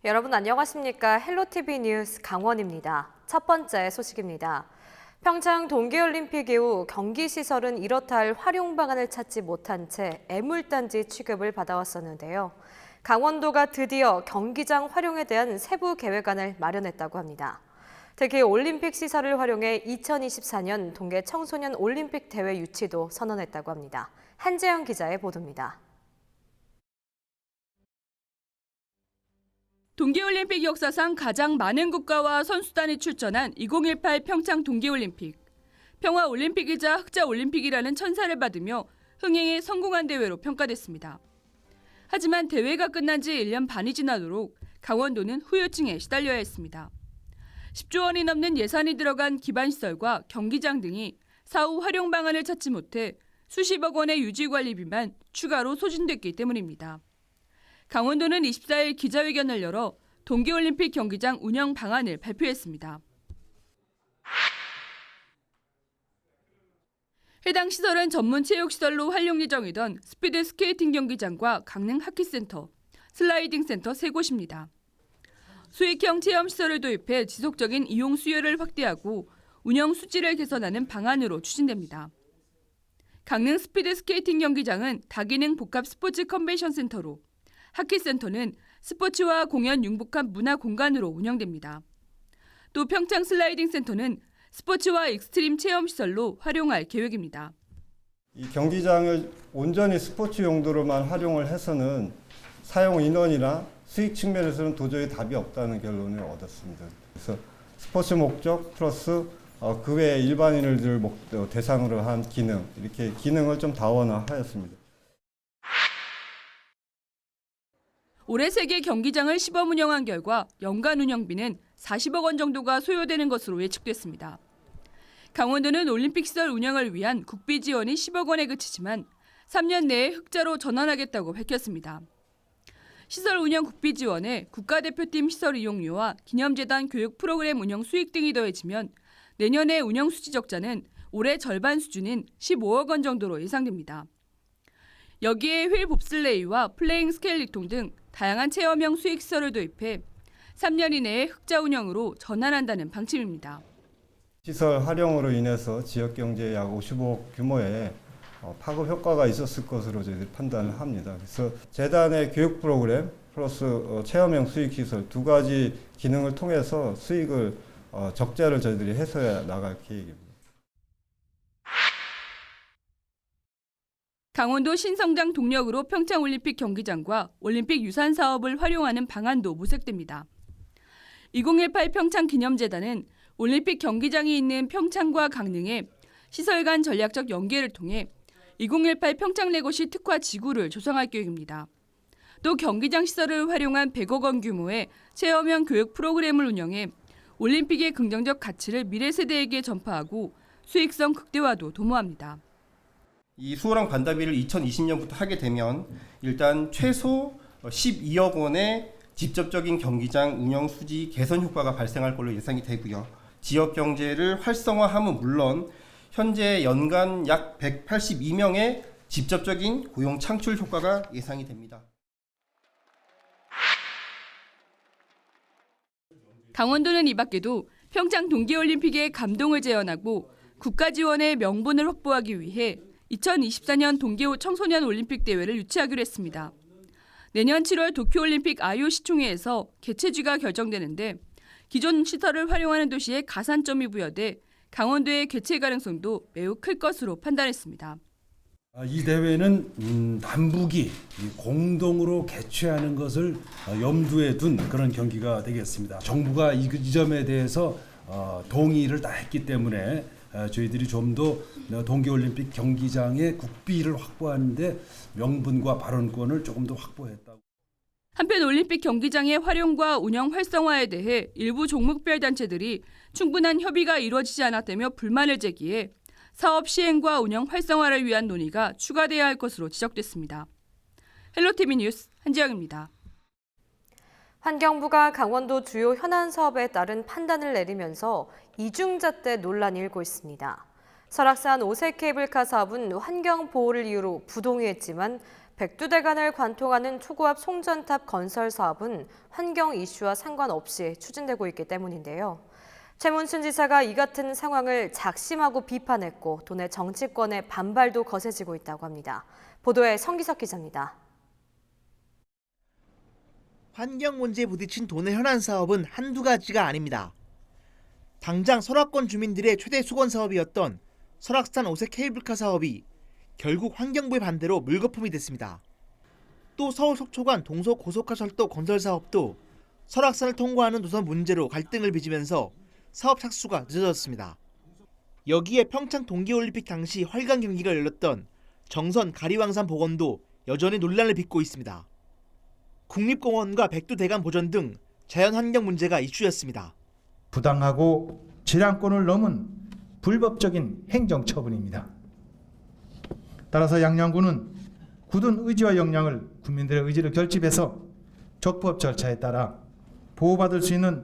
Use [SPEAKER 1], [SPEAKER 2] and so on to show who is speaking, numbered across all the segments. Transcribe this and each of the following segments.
[SPEAKER 1] 여러분 안녕하십니까? 헬로티비 뉴스 강원입니다. 첫 번째 소식입니다. 평창 동계올림픽 이후 경기시설은 이렇다 할 활용 방안을 찾지 못한 채 애물단지 취급을 받아왔었는데요. 강원도가 드디어 경기장 활용에 대한 세부 계획안을 마련했다고 합니다. 특히 올림픽 시설을 활용해 2024년 동계 청소년 올림픽 대회 유치도 선언했다고 합니다. 한재영 기자의 보도입니다.
[SPEAKER 2] 동계올림픽 역사상 가장 많은 국가와 선수단이 출전한 2018 평창 동계올림픽. 평화올림픽이자 흑자올림픽이라는 천사를 받으며 흥행에 성공한 대회로 평가됐습니다. 하지만 대회가 끝난 지 1년 반이 지나도록 강원도는 후유증에 시달려야 했습니다. 10조 원이 넘는 예산이 들어간 기반시설과 경기장 등이 사후 활용 방안을 찾지 못해 수십억 원의 유지관리비만 추가로 소진됐기 때문입니다. 강원도는 24일 기자회견을 열어 동계올림픽 경기장 운영 방안을 발표했습니다. 해당 시설은 전문 체육시설로 활용 예정이던 스피드 스케이팅 경기장과 강릉 하키센터, 슬라이딩 센터 3곳입니다. 수익형 체험시설을 도입해 지속적인 이용 수요를 확대하고 운영 수지를 개선하는 방안으로 추진됩니다. 강릉 스피드 스케이팅 경기장은 다기능 복합 스포츠 컨벤션 센터로, 하키센터는 스포츠와 공연 융복한 문화 공간으로 운영됩니다. 또 평창 슬라이딩 센터는 스포츠와 익스트림 체험시설로 활용할 계획입니다.
[SPEAKER 3] 이 경기장을 온전히 스포츠 용도로만 활용을 해서는 사용 인원이나 수익 측면에서는 도저히 답이 없다는 결론을 얻었습니다. 그래서 스포츠 목적 플러스 그 외 일반인을 대상으로 한 기능, 이렇게 기능을 좀 다원화하였습니다.
[SPEAKER 2] 올해 세계 경기장을 시범 운영한 결과 연간 운영비는 40억 원 정도가 소요되는 것으로 예측됐습니다. 강원도는 올림픽 시설 운영을 위한 국비 지원이 10억 원에 그치지만 3년 내에 흑자로 전환하겠다고 밝혔습니다. 시설 운영 국비 지원에 국가대표팀 시설 이용료와 기념재단 교육 프로그램 운영 수익 등이 더해지면 내년의 운영 수지 적자는 올해 절반 수준인 15억 원 정도로 예상됩니다. 여기에 휠 봅슬레이와 플레잉 스케일리통 등 다양한 체험형 수익시설을 도입해 3년 이내에 흑자 운영으로 전환한다는 방침입니다.
[SPEAKER 3] 시설 활용으로 인해서 지역 경제에 약 55억 규모의 파급 효과가 있었을 것으로 저희들이 판단을 합니다. 그래서 재단의 교육 프로그램 플러스 체험형 수익시설 두 가지 기능을 통해서 수익을 적자를 저희들이 해소해 나갈 계획입니다.
[SPEAKER 2] 강원도 신성장 동력으로 평창올림픽 경기장과 올림픽 유산 사업을 활용하는 방안도 모색됩니다. 2018 평창기념재단은 올림픽 경기장이 있는 평창과 강릉에 시설 간 전략적 연계를 통해 2018 평창 레거시 특화 지구를 조성할 계획입니다. 또 경기장 시설을 활용한 100억 원 규모의 체험형 교육 프로그램을 운영해 올림픽의 긍정적 가치를 미래 세대에게 전파하고 수익성 극대화도 도모합니다.
[SPEAKER 4] 이 수호랑 반다비를 2020년부터 하게 되면 일단 최소 12억 원의 직접적인 경기장 운영 수지 개선 효과가 발생할 걸로 예상이 되고요. 지역 경제를 활성화함은 물론 현재 연간 약 182명의 직접적인 고용 창출 효과가 예상이 됩니다.
[SPEAKER 2] 강원도는 이 밖에도 평창 동계올림픽의 감동을 재현하고 국가 지원의 명분을 확보하기 위해 2024년 동계 청소년 올림픽 대회를 유치하기로 했습니다. 내년 7월 도쿄올림픽 IOC 총회에서 개최지가 결정되는데 기존 시설을 활용하는 도시에 가산점이 부여돼 강원도의 개최 가능성도 매우 클 것으로 판단했습니다.
[SPEAKER 5] 이 대회는 남북이 공동으로 개최하는 것을 염두에 둔 그런 경기가 되겠습니다. 정부가 이 점에 대해서 동의를 다 했기 때문에 저희들이 좀 더 동계올림픽 경기장의 국비를 확보하는데 명분과 발언권을 조금 더 확보했다고.
[SPEAKER 2] 한편 올림픽 경기장의 활용과 운영 활성화에 대해 일부 종목별 단체들이 충분한 협의가 이루어지지 않았다며 불만을 제기해 사업 시행과 운영 활성화를 위한 논의가 추가돼야 할 것으로 지적됐습니다. 헬로티비 뉴스 한지영입니다.
[SPEAKER 1] 환경부가 강원도 주요 현안 사업에 따른 판단을 내리면서 이중잣대 논란이 일고 있습니다. 설악산 오색 케이블카 사업은 환경 보호를 이유로 부동의했지만 백두대간을 관통하는 초고압 송전탑 건설 사업은 환경 이슈와 상관없이 추진되고 있기 때문인데요. 최문순 지사가 이 같은 상황을 작심하고 비판했고 도내 정치권의 반발도 거세지고 있다고 합니다. 보도에 성기석 기자입니다.
[SPEAKER 6] 환경 문제에 부딪힌 도내 현안 사업은 한두 가지가 아닙니다. 당장 설악권 주민들의 최대 수건 사업이었던 설악산 오색 케이블카 사업이 결국 환경부의 반대로 물거품이 됐습니다. 또 서울 속초간 동서 고속화 철도 건설 사업도 설악산을 통과하는 노선 문제로 갈등을 빚으면서 사업 착수가 늦어졌습니다. 여기에 평창 동계올림픽 당시 활강 경기가 열렸던 정선 가리왕산 복원도 여전히 논란을 빚고 있습니다. 국립공원과 백두대간 보전 등 자연환경 문제가 이슈였습니다.
[SPEAKER 7] 부당하고 질량권을 넘은 불법적인 행정처분입니다. 따라서 양양군은 굳은 의지와 역량을 국민들의 의지를 결집해서 적법 절차에 따라 보호받을 수 있는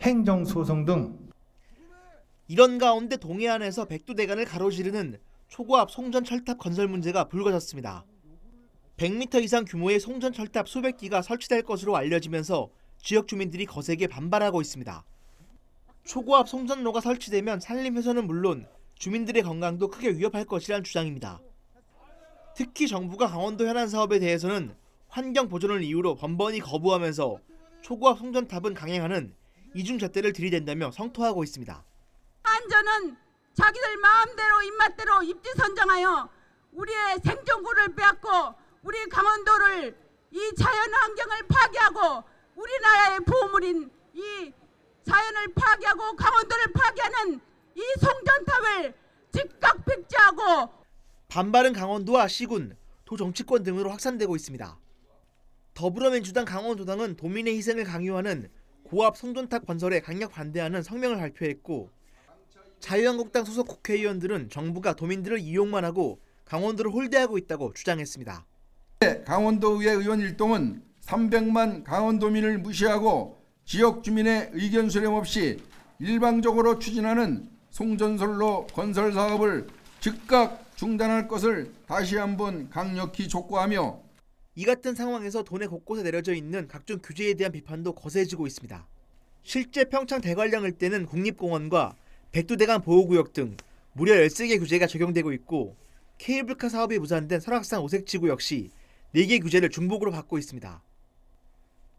[SPEAKER 7] 행정소송 등
[SPEAKER 6] 이런 가운데 동해안에서 백두대간을 가로지르는 초고압 송전철탑 건설 문제가 불거졌습니다. 100m 이상 규모의 송전철탑 수백 기가 설치될 것으로 알려지면서 지역 주민들이 거세게 반발하고 있습니다. 초고압 송전로가 설치되면 산림 훼손은 물론 주민들의 건강도 크게 위협할 것이라는 주장입니다. 특히 정부가 강원도 현안 사업에 대해서는 환경 보존을 이유로 번번이 거부하면서 초고압 송전탑은 강행하는 이중잣대를 들이댄다며 성토하고 있습니다.
[SPEAKER 8] 안전은 자기들 마음대로 입맛대로 입지 선정하여 우리의 생존권을 빼앗고 우리 강원도를 이 자연 환경을 파괴하고 우리나라의 보물인 이 자연을 파괴하고 강원도를 파괴하는 이 송전탑을 즉각 폐지하고
[SPEAKER 6] 반발은 강원도와 시군, 도 정치권 등으로 확산되고 있습니다. 더불어민주당 강원도당은 도민의 희생을 강요하는 고압 송전탑 건설에 강력 반대하는 성명을 발표했고 자유한국당 소속 국회의원들은 정부가 도민들을 이용만 하고 강원도를 홀대하고 있다고 주장했습니다.
[SPEAKER 9] 강원도의회 의원 일동은 300만 강원도민을 무시하고 지역 주민의 의견 수렴 없이 일방적으로 추진하는 송전선로 건설 사업을 즉각 중단할 것을 다시 한번 강력히 촉구하며
[SPEAKER 6] 이 같은 상황에서 도내 곳곳에 내려져 있는 각종 규제에 대한 비판도 거세지고 있습니다. 실제 평창 대관령 일대는 국립공원과 백두대간 보호구역 등 무려 13개 규제가 적용되고 있고 케이블카 사업이 무산된 설악산 오색지구 역시 4개 규제를 중복으로 받고 있습니다.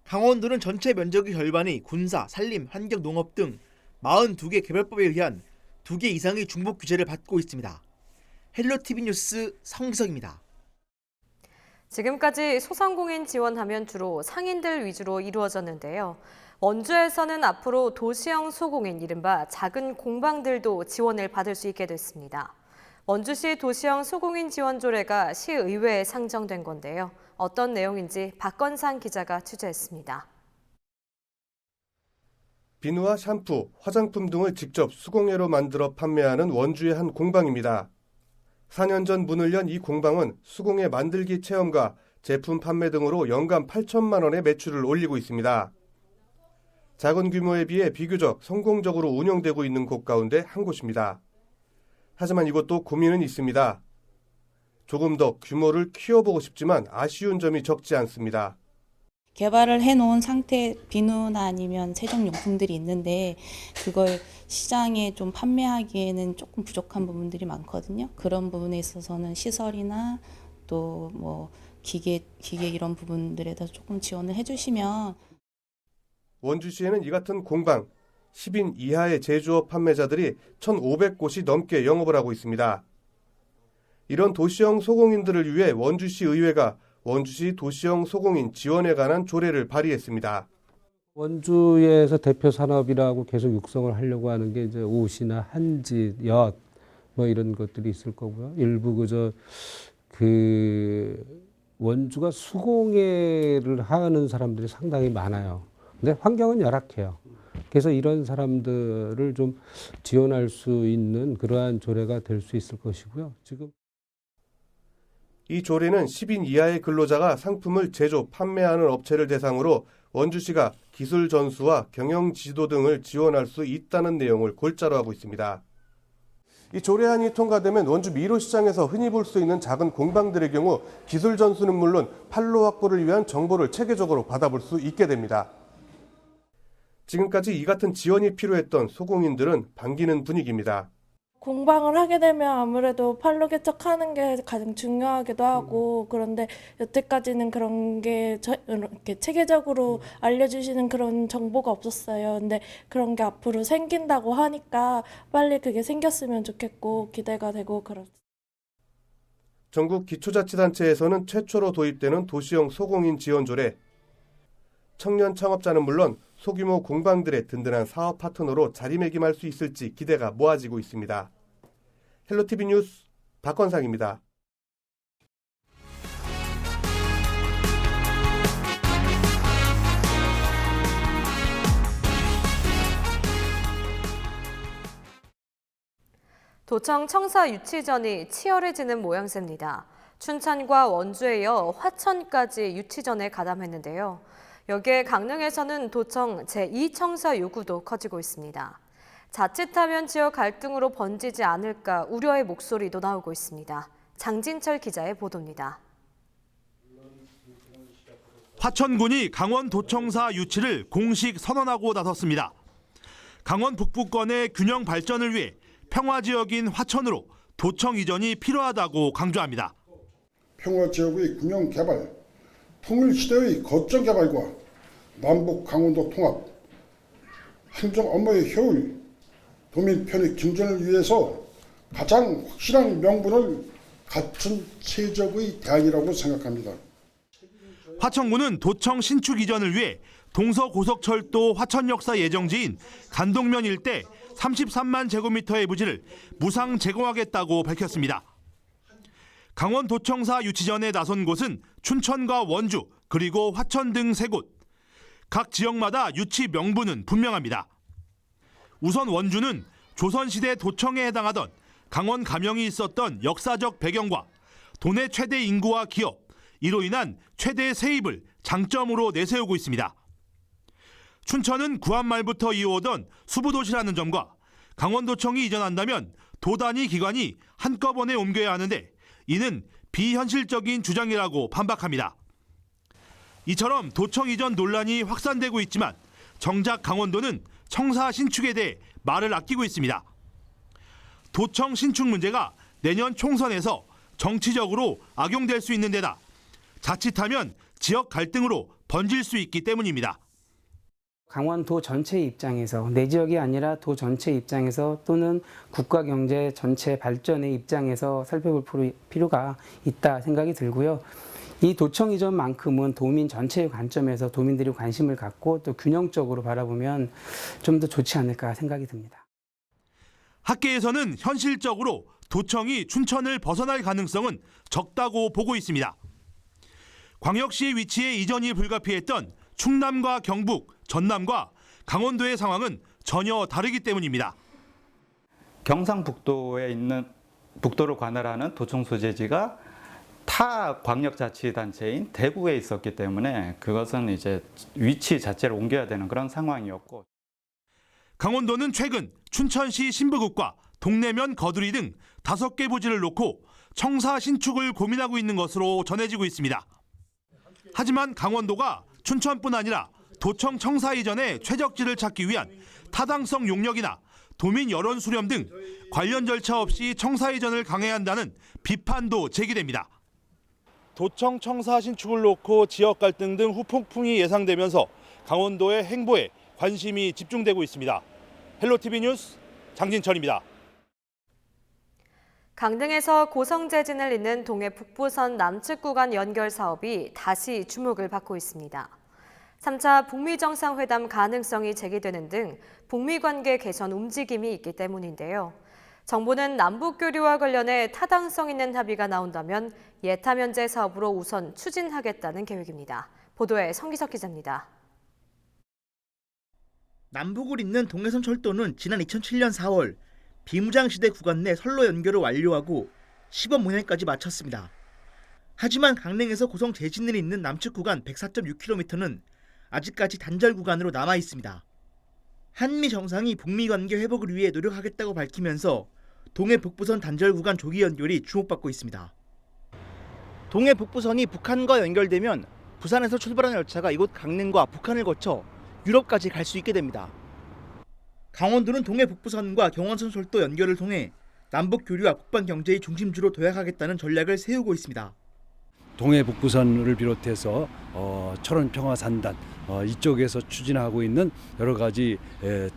[SPEAKER 6] 강원도는 전체 면적의 절반이 군사, 산림, 환경, 농업 등 42개 개별법에 의한 2개 이상의 중복 규제를 받고 있습니다. 헬로티비 뉴스 성기석입니다.
[SPEAKER 1] 지금까지 소상공인 지원하면 주로 상인들 위주로 이루어졌는데요. 원주에서는 앞으로 도시형 소공인, 이른바 작은 공방들도 지원을 받을 수 있게 됐습니다. 원주시 도시형 소공인 지원 조례가 시의회에 상정된 건데요. 어떤 내용인지 박건상 기자가 취재했습니다.
[SPEAKER 10] 비누와 샴푸, 화장품 등을 직접 수공예로 만들어 판매하는 원주의 한 공방입니다. 4년 전 문을 연 이 공방은 수공예 만들기 체험과 제품 판매 등으로 연간 8천만 원의 매출을 올리고 있습니다. 작은 규모에 비해 비교적 성공적으로 운영되고 있는 곳 가운데 한 곳입니다. 하지만 이것도 고민은 있습니다. 조금 더 규모를 키워보고 싶지만 아쉬운 점이 적지 않습니다.
[SPEAKER 11] 개발을 해놓은 상태 비누나 아니면 세정용품들이 있는데 그걸 시장에 좀 판매하기에는 조금 부족한 부분들이 많거든요. 그런 부분에 있어서는 시설이나 또 뭐 기계 이런 부분들에다 조금 지원을 해주시면.
[SPEAKER 10] 원주시에는 이 같은 공방, 10인 이하의 제조업 판매자들이 1,500곳이 넘게 영업을 하고 있습니다. 이런 도시형 소공인들을 위해 원주시 의회가 원주시 도시형 소공인 지원에 관한 조례를 발의했습니다.
[SPEAKER 12] 원주에서 대표 산업이라고 계속 육성을 하려고 하는 게 이제 옷이나 한지, 엿 뭐 이런 것들이 있을 거고요. 일부 원주가 수공예를 하는 사람들이 상당히 많아요. 근데 환경은 열악해요. 그래서 이런 사람들을 좀 지원할 수 있는 그러한 조례가 될 수 있을 것이고요. 지금
[SPEAKER 10] 이 조례는 10인 이하의 근로자가 상품을 제조, 판매하는 업체를 대상으로 원주시가 기술 전수와 경영 지도 등을 지원할 수 있다는 내용을 골자로 하고 있습니다. 이 조례안이 통과되면 원주 미로 시장에서 흔히 볼 수 있는 작은 공방들의 경우 기술 전수는 물론 판로 확보를 위한 정보를 체계적으로 받아볼 수 있게 됩니다. 지금까지 이 같은 지원이 필요했던 소공인들은 반기는 분위기입니다.
[SPEAKER 13] 공방을 하게 되면 아무래도 판로 개척하는 게 가장 중요하기도 하고, 그런데 여태까지는 그런 게 이렇게 체계적으로 알려주시는 그런 정보가 없었어요. 근데 그런 게 앞으로 생긴다고 하니까 빨리 그게 생겼으면 좋겠고 기대가 되고 그렇습니다.
[SPEAKER 10] 전국 기초자치단체에서는 최초로 도입되는 도시형 소공인 지원 조례. 청년 창업자는 물론 소규모 공방들의 든든한 사업 파트너로 자리매김할 수 있을지 기대가 모아지고 있습니다. 헬로티비 뉴스 박건상입니다.
[SPEAKER 1] 도청 청사 유치전이 치열해지는 모양새입니다. 춘천과 원주에 이어 화천까지 유치전에 가담했는데요. 여기에 강릉에서는 도청 제2청사 요구도 커지고 있습니다. 자칫하면 지역 갈등으로 번지지 않을까 우려의 목소리도 나오고 있습니다. 장진철 기자의 보도입니다.
[SPEAKER 14] 화천군이 강원 도청사 유치를 공식 선언하고 나섰습니다. 강원 북부권의 균형 발전을 위해 평화지역인 화천으로 도청 이전이 필요하다고 강조합니다.
[SPEAKER 15] 평화지역의 균형 개발, 통일시대의 거점 개발과 남북 강원도 통합, 행정 업무의 효율, 도민 편의 증진을 위해서 가장 확실한 명분을 갖춘 최적의 대안이라고 생각합니다.
[SPEAKER 14] 화천군은 도청 신축 이전을 위해 동서고속철도 화천역사 예정지인 간동면 일대 33만 제곱미터의 부지를 무상 제공하겠다고 밝혔습니다. 강원 도청사 유치전에 나선 곳은 춘천과 원주 그리고 화천 등 3곳. 각 지역마다 유치 명분은 분명합니다. 우선 원주는 조선시대 도청에 해당하던 강원 가명이 있었던 역사적 배경과 도내 최대 인구와 기업, 이로 인한 최대 세입을 장점으로 내세우고 있습니다. 춘천은 구한 말부터 이어오던 수부도시라는 점과 강원도청이 이전한다면 도단위 기관이 한꺼번에 옮겨야 하는데 이는 비현실적인 주장이라고 반박합니다. 이처럼 도청 이전 논란이 확산되고 있지만 정작 강원도는 청사 신축에 대해 말을 아끼고 있습니다. 도청 신축 문제가 내년 총선에서 정치적으로 악용될 수 있는 데다 자칫하면 지역 갈등으로 번질 수 있기 때문입니다.
[SPEAKER 16] 강원도 전체 입장에서 내 지역이 아니라 도 전체 입장에서 또는 국가 경제 전체 발전의 입장에서 살펴볼 필요가 있다 생각이 들고요. 이 도청 이전만큼은 도민 전체의 관점에서 도민들이 관심을 갖고 또 균형적으로 바라보면 좀 더 좋지 않을까 생각이 듭니다.
[SPEAKER 14] 학계에서는 현실적으로 도청이 춘천을 벗어날 가능성은 적다고 보고 있습니다. 광역시의 위치에 이전이 불가피했던 충남과 경북, 전남과 강원도의 상황은 전혀 다르기 때문입니다.
[SPEAKER 17] 경상북도에 있는 북도를 관할하는 도청 소재지가 타 광역자치단체인 대구에 있었기 때문에 그것은 이제 위치 자체를 옮겨야 되는 그런 상황이었고.
[SPEAKER 14] 강원도는 최근 춘천시 신부급과 동래면 거두리 등 5개 부지를 놓고 청사 신축을 고민하고 있는 것으로 전해지고 있습니다. 하지만 강원도가 춘천뿐 아니라 도청 청사 이전의 최적지를 찾기 위한 타당성 용역이나 도민 여론 수렴 등 관련 절차 없이 청사 이전을 강행해야 한다는 비판도 제기됩니다. 도청 청사 신축을 놓고 지역 갈등 등 후폭풍이 예상되면서 강원도의 행보에 관심이 집중되고 있습니다. 헬로티비 뉴스 장진철입니다.
[SPEAKER 1] 강릉에서 고성재진을 잇는 동해 북부선 남측 구간 연결 사업이 다시 주목을 받고 있습니다. 3차 북미 정상회담 가능성이 제기되는 등 북미 관계 개선 움직임이 있기 때문인데요. 정부는 남북 교류와 관련해 타당성 있는 합의가 나온다면 예타 면제 사업으로 우선 추진하겠다는 계획입니다. 보도에 성기석 기자입니다.
[SPEAKER 6] 남북을 잇는 동해선 철도는 지난 2007년 4월 비무장시대 구간 내 선로 연결을 완료하고 시범 운행까지 마쳤습니다. 하지만 강릉에서 고성 제진을 잇는 남측 구간 104.6km는 아직까지 단절 구간으로 남아 있습니다. 한미 정상이 북미 관계 회복을 위해 노력하겠다고 밝히면서 동해 북부선 단절 구간 조기 연결이 주목받고 있습니다. 동해 북부선이 북한과 연결되면 부산에서 출발하는 열차가 이곳 강릉과 북한을 거쳐 유럽까지 갈 수 있게 됩니다. 강원도는 동해 북부선과 경원선 철도 연결을 통해 남북 교류와 북방 경제의 중심지로 도약하겠다는 전략을 세우고 있습니다.
[SPEAKER 5] 동해 북부선을 비롯해서 철원 평화산단 이쪽에서 추진하고 있는 여러 가지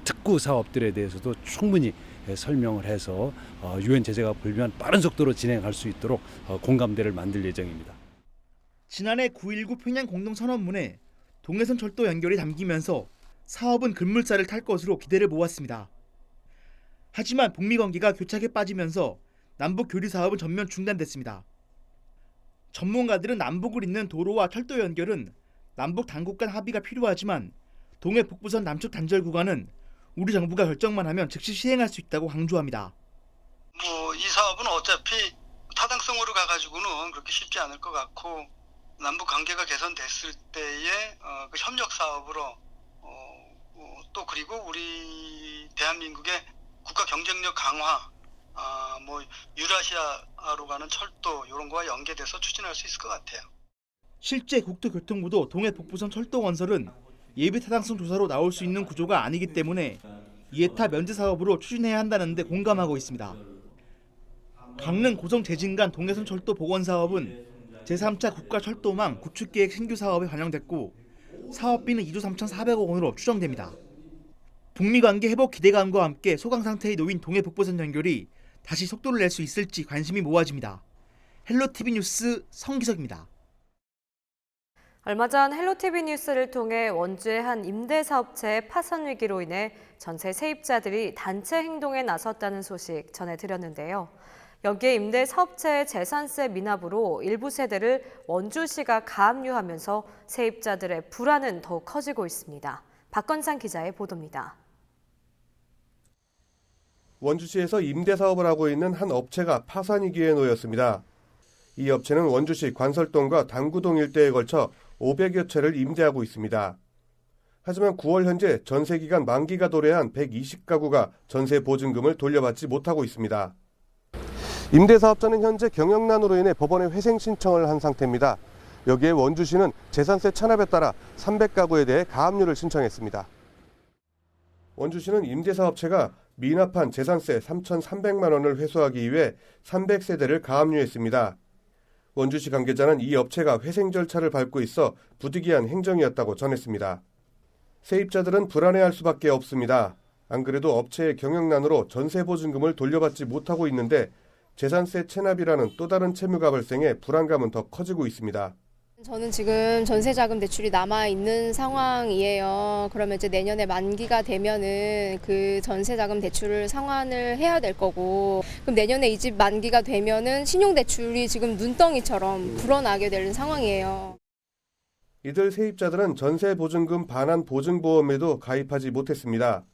[SPEAKER 5] 특구 사업들에 대해서도 충분히 설명을 해서 유엔 제재가 풀리면 빠른 속도로 진행할 수 있도록 공감대를 만들 예정입니다.
[SPEAKER 6] 지난해 9.19 평양 공동선언문에 동해선 철도 연결이 담기면서 사업은 급물살을 탈 것으로 기대를 모았습니다. 하지만 북미 관계가 교착에 빠지면서 남북 교류 사업은 전면 중단됐습니다. 전문가들은 남북을 잇는 도로와 철도 연결은 남북 당국 간 합의가 필요하지만 동해 북부선 남측 단절 구간은 우리 정부가 결정만 하면 즉시 시행할 수 있다고 강조합니다.
[SPEAKER 18] 이 사업은 어차피 타당성으로 가가지고는 그렇게 쉽지 않을 것 같고 남북 관계가 개선됐을 때의 그 협력 사업으로 또 그리고 우리 대한민국의 국가 경쟁력 강화, 유라시아로 가는 철도 이런 거와 연계돼서 추진할 수 있을 것 같아요.
[SPEAKER 6] 실제 국토교통부도 동해 북부선 철도 건설은 예비 타당성 조사로 나올 수 있는 구조가 아니기 때문에 예타 면제 사업으로 추진해야 한다는 데 공감하고 있습니다. 강릉 고성 제진 간 동해선 철도 복원 사업은 제3차 국가철도망 구축계획 신규 사업에 반영됐고 사업비는 2조 3,400억 원으로 추정됩니다. 북미 관계 회복 기대감과 함께 소강 상태에 놓인 동해 북부선 연결이 다시 속도를 낼 수 있을지 관심이 모아집니다. 헬로티비 뉴스 성기석입니다.
[SPEAKER 1] 얼마 전 헬로티비 뉴스를 통해 원주의 한 임대사업체의 파산 위기로 인해 전세 세입자들이 단체 행동에 나섰다는 소식 전해드렸는데요. 여기에 임대사업체의 재산세 미납으로 일부 세대를 원주시가 가압류하면서 세입자들의 불안은 더욱 커지고 있습니다. 박건상 기자의 보도입니다.
[SPEAKER 10] 원주시에서 임대사업을 하고 있는 한 업체가 파산 위기에 놓였습니다. 이 업체는 원주시 관설동과 당구동 일대에 걸쳐 500여 채를 임대하고 있습니다. 하지만 9월 현재 전세기간 만기가 도래한 120가구가 전세 보증금을 돌려받지 못하고 있습니다. 임대사업자는 현재 경영난으로 인해 법원에 회생 신청을 한 상태입니다. 여기에 원주시는 재산세 찬압에 따라 300가구에 대해 가압류를 신청했습니다. 원주시는 임대사업체가 미납한 재산세 3,300만 원을 회수하기 위해 300세대를 가압류했습니다. 원주시 관계자는 이 업체가 회생 절차를 밟고 있어 부득이한 행정이었다고 전했습니다. 세입자들은 불안해할 수밖에 없습니다. 안 그래도 업체의 경영난으로 전세 보증금을 돌려받지 못하고 있는데 재산세 체납이라는 또 다른 채무가 발생해 불안감은 더 커지고 있습니다.
[SPEAKER 19] 저는 지금 전세자금 대출이 남아있는 상황이에요. 그러면 이제 내년에 만기가 되면은 그 전세자금 대출을 상환을 해야 될 거고, 그럼 내년에 이 집 만기가 되면은 신용대출이 지금 눈덩이처럼 불어나게 되는 상황이에요.
[SPEAKER 10] 이들 세입자들은 전세보증금 반환 보증보험에도 가입하지 못했습니다.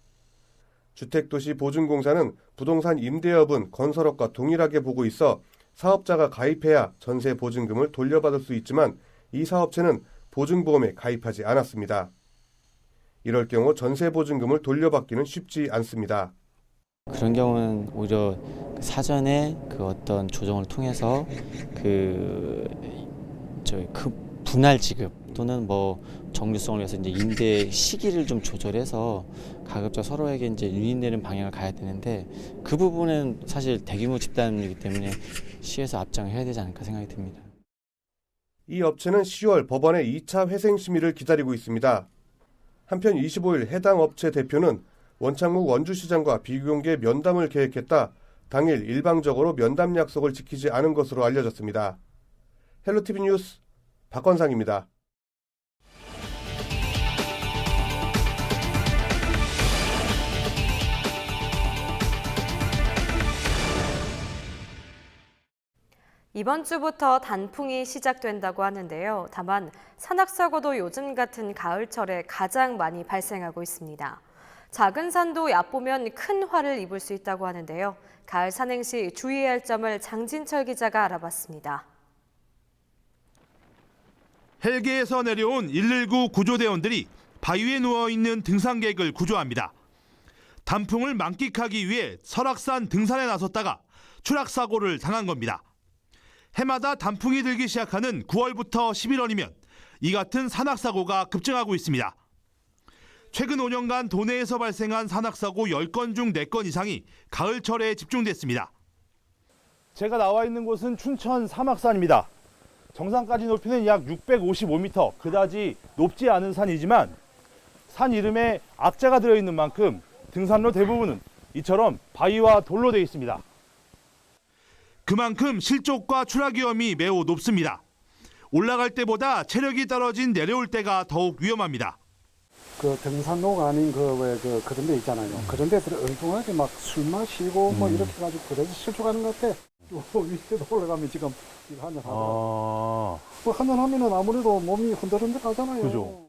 [SPEAKER 10] 주택도시보증공사는 부동산 임대업은 건설업과 동일하게 보고 있어 사업자가 가입해야 전세보증금을 돌려받을 수 있지만 이 사업체는 보증보험에 가입하지 않았습니다. 이럴 경우 전세보증금을 돌려받기는 쉽지 않습니다.
[SPEAKER 20] 그런 경우는 오히려 사전에 그 어떤 조정을 통해서 그 분할 지급 또는 뭐 정류성을 위해서 이제 임대 시기를 좀 조절해서 가급적 서로에게 이제 유인되는 방향을 가야 되는데 그 부분은 사실 대규모 집단이기 때문에 시에서 앞장을 해야 되지 않을까 생각이 듭니다.
[SPEAKER 10] 이 업체는 10월 법원의 2차 회생 심의를 기다리고 있습니다. 한편 25일 해당 업체 대표는 원창묵 원주시장과 비공개 면담을 계획했다. 당일 일방적으로 면담 약속을 지키지 않은 것으로 알려졌습니다. 헬로티비 뉴스 박건상입니다.
[SPEAKER 1] 이번 주부터 단풍이 시작된다고 하는데요. 다만 산악사고도 요즘 같은 가을철에 가장 많이 발생하고 있습니다. 작은 산도 얕보면 큰 화를 입을 수 있다고 하는데요. 가을 산행 시 주의해야 할 점을 장진철 기자가 알아봤습니다.
[SPEAKER 14] 헬기에서 내려온 119 구조대원들이 바위에 누워있는 등산객을 구조합니다. 단풍을 만끽하기 위해 설악산 등산에 나섰다가 추락사고를 당한 겁니다. 해마다 단풍이 들기 시작하는 9월부터 11월이면 이 같은 산악사고가 급증하고 있습니다. 최근 5년간 도내에서 발생한 산악사고 10건 중 4건 이상이 가을철에 집중됐습니다.
[SPEAKER 21] 제가 나와 있는 곳은 춘천 사막산입니다. 정상까지 높이는 약 655m, 그다지 높지 않은 산이지만 산 이름에 악자가 들어있는 만큼 등산로 대부분은 이처럼 바위와 돌로 되어 있습니다.
[SPEAKER 14] 그만큼 실족과 추락 위험이 매우 높습니다. 올라갈 때보다 체력이 떨어진 내려올 때가 더욱 위험합니다.
[SPEAKER 22] 그 등산로가 아닌 그런 데 있잖아요. 그런 데서 엉뚱하게 막 술 마시고 뭐 이렇게 해가지고 그래서 실족하는 것 같아. 밑에도 올라가면 지금 한잔 하더라고요. 한잔 하면은 아무래도 몸이 흔들흔들 하잖아요.
[SPEAKER 14] 그죠.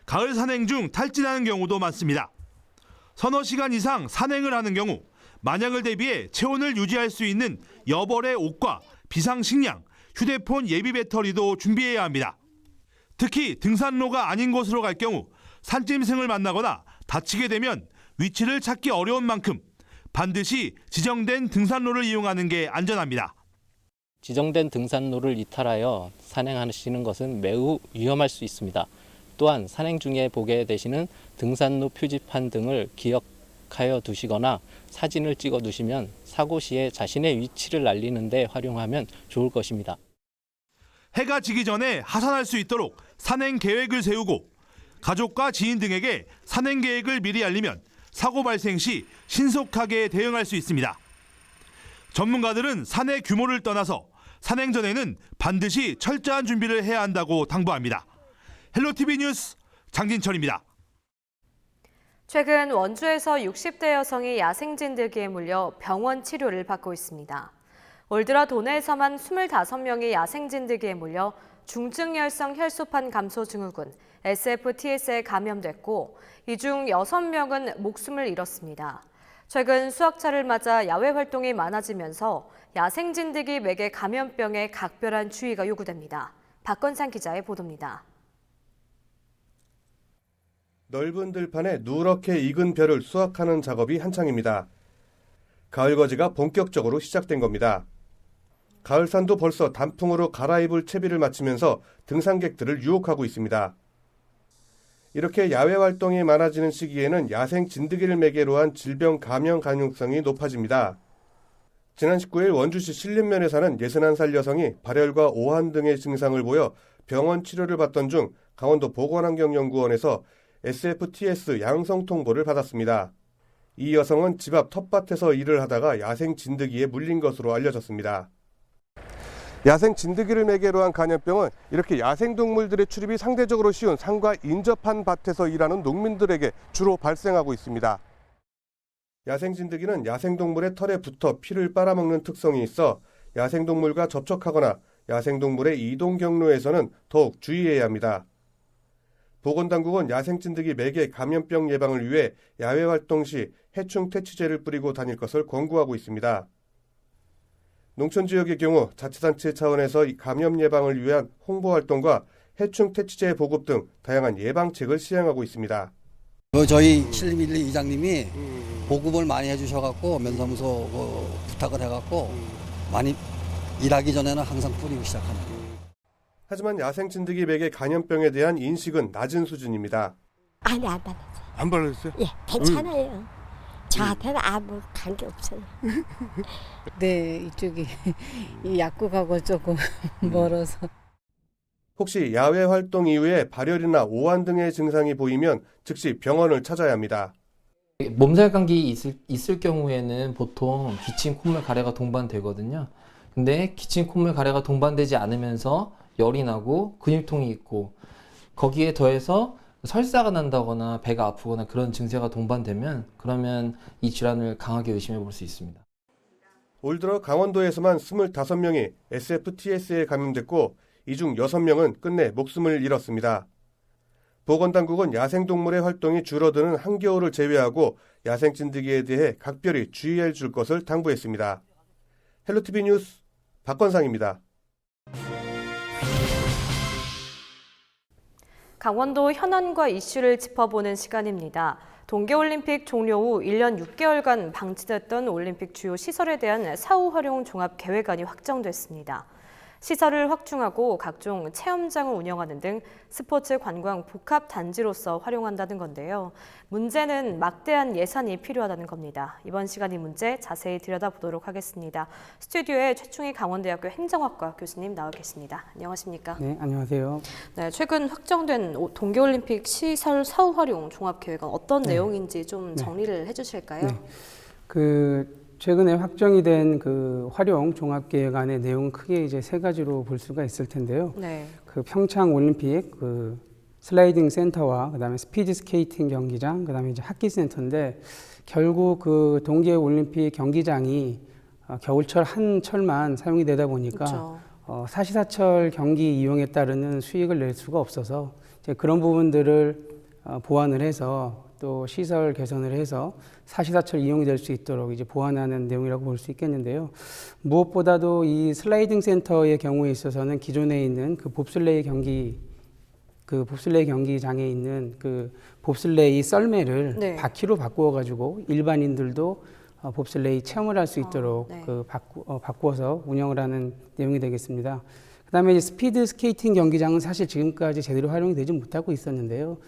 [SPEAKER 14] 가을 산행 중 탈진하는 경우도 많습니다. 서너 시간 이상 산행을 하는 경우 만약을 대비해 체온을 유지할 수 있는 여벌의 옷과 비상식량, 휴대폰 예비 배터리도 준비해야 합니다. 특히 등산로가 아닌 곳으로 갈 경우 산짐승을 만나거나 다치게 되면 위치를 찾기 어려운 만큼 반드시 지정된 등산로를 이용하는 게 안전합니다.
[SPEAKER 23] 지정된 등산로를 이탈하여 산행하시는 것은 매우 위험할 수 있습니다. 또한 산행 중에 보게 되시는 등산로 표지판 등을 기억하여 두시거나 사진을 찍어 두시면 사고 시에 자신의 위치를 알리는 데 활용하면 좋을 것입니다.
[SPEAKER 14] 해가 지기 전에 하산할 수 있도록 산행 계획을 세우고 가족과 지인 등에게 산행 계획을 미리 알리면 사고 발생 시 신속하게 대응할 수 있습니다. 전문가들은 산의 규모를 떠나서 산행 전에는 반드시 철저한 준비를 해야 한다고 당부합니다. 헬로티비 뉴스 장진철입니다.
[SPEAKER 1] 최근 원주에서 60대 여성이 야생 진드기에 물려 병원 치료를 받고 있습니다. 올 들어 도내에서만 25명이 야생 진드기에 물려 중증열성 혈소판 감소 증후군 SFTS에 감염됐고 이 중 6명은 목숨을 잃었습니다. 최근 수확철을 맞아 야외 활동이 많아지면서 야생 진드기 매개 감염병에 각별한 주의가 요구됩니다. 박건상 기자의 보도입니다.
[SPEAKER 10] 넓은 들판에 누렇게 익은 벼를 수확하는 작업이 한창입니다. 가을 거지가 본격적으로 시작된 겁니다. 가을산도 벌써 단풍으로 갈아입을 채비를 마치면서 등산객들을 유혹하고 있습니다. 이렇게 야외 활동이 많아지는 시기에는 야생 진드기를 매개로 한 질병 감염 가능성이 높아집니다. 지난 19일 원주시 신림면에 사는 61살 여성이 발열과 오한 등의 증상을 보여 병원 치료를 받던 중 강원도 보건환경연구원에서 SFTS 양성 통보를 받았습니다. 이 여성은 집 앞 텃밭에서 일을 하다가 야생 진드기에 물린 것으로 알려졌습니다. 야생 진드기를 매개로 한 감염병은 이렇게 야생동물들의 출입이 상대적으로 쉬운 산과 인접한 밭에서 일하는 농민들에게 주로 발생하고 있습니다. 야생 진드기는 야생동물의 털에 붙어 피를 빨아먹는 특성이 있어 야생동물과 접촉하거나 야생동물의 이동 경로에서는 더욱 주의해야 합니다. 보건당국은 야생 진드기 매개 감염병 예방을 위해 야외 활동 시 해충 퇴치제를 뿌리고 다닐 것을 권고하고 있습니다. 농촌 지역의 경우 자치단체 차원에서 감염 예방을 위한 홍보 활동과 해충 퇴치제 보급 등 다양한 예방책을 시행하고 있습니다.
[SPEAKER 24] 저희 신림 1, 2 이장님이 보급을 많이 해주셔갖고 면사무소 부탁을 해갖고 많이 일하기 전에는 항상 뿌리고 시작합니다.
[SPEAKER 10] 하지만 야생 진드기 매개 감염병에 대한 인식은 낮은 수준입니다.
[SPEAKER 25] 아니 안 받았어요.
[SPEAKER 10] 안 발랐어요?
[SPEAKER 25] 예, 괜찮아요. 저한테는 아무 관계 없어요.
[SPEAKER 26] 네, 이쪽이 이 약국하고 조금 멀어서.
[SPEAKER 10] 혹시 야외 활동 이후에 발열이나 오한 등의 증상이 보이면 즉시 병원을 찾아야 합니다.
[SPEAKER 27] 몸살 감기 있을 경우에는 보통 기침, 콧물, 가래가 동반되거든요. 근데 기침, 콧물, 가래가 동반되지 않으면서 열이 나고 근육통이 있고 거기에 더해서 설사가 난다거나 배가 아프거나 그런 증세가 동반되면 그러면 이 질환을 강하게 의심해 볼 수 있습니다.
[SPEAKER 10] 올 들어 강원도에서만 25명이 SFTS에 감염됐고 이 중 6명은 끝내 목숨을 잃었습니다. 보건당국은 야생동물의 활동이 줄어드는 한겨울을 제외하고 야생 진드기에 대해 각별히 주의해 줄 것을 당부했습니다. 헬로티비 뉴스 박건상입니다.
[SPEAKER 1] 강원도 현안과 이슈를 짚어보는 시간입니다. 동계올림픽 종료 후 1년 6개월간 방치됐던 올림픽 주요 시설에 대한 사후 활용 종합 계획안이 확정됐습니다. 시설을 확충하고 각종 체험장을 운영하는 등 스포츠 관광 복합 단지로서 활용한다는 건데요. 문제는 막대한 예산이 필요하다는 겁니다. 이번 시간 이 문제 자세히 들여다보도록 하겠습니다. 스튜디오에 최충희 강원대학교 행정학과 교수님 나와 계십니다. 안녕하십니까?
[SPEAKER 2] 네, 안녕하세요.
[SPEAKER 1] 네, 최근 확정된 동계올림픽 시설 사후 활용 종합 계획은 어떤 내용인지 좀 정리를 해주실까요?
[SPEAKER 2] 최근에 확정이 된 그 활용 종합계획안의 내용은 크게 이제 세 가지로 볼 수가 있을 텐데요.
[SPEAKER 1] 네.
[SPEAKER 2] 그 평창 올림픽 그 슬라이딩 센터와 그다음에 스피드 스케이팅 경기장, 그다음에 이제 하키 센터인데 결국 그 동계 올림픽 경기장이 겨울철 한 철만 사용이 되다 보니까 사시사철 경기 이용에 따르는 수익을 낼 수가 없어서 이제 그런 부분들을 보완을 해서 또 시설 개선을 해서 사시사철 이용이 될 수 있도록 이제 보완하는 내용이라고 볼 수 있겠는데요. 무엇보다도 이 슬라이딩 센터의 경우에 있어서는 기존에 있는 그 봅슬레이 경기장에 있는 그 봅슬레이 썰매를 바퀴로 바꾸어 가지고 일반인들도 봅슬레이 체험을 할 수 있도록 바꾸어서 운영을 하는 내용이 되겠습니다. 그다음에 이제 스피드 스케이팅 경기장은 사실 지금까지 제대로 활용이 되지 못하고 있었는데요.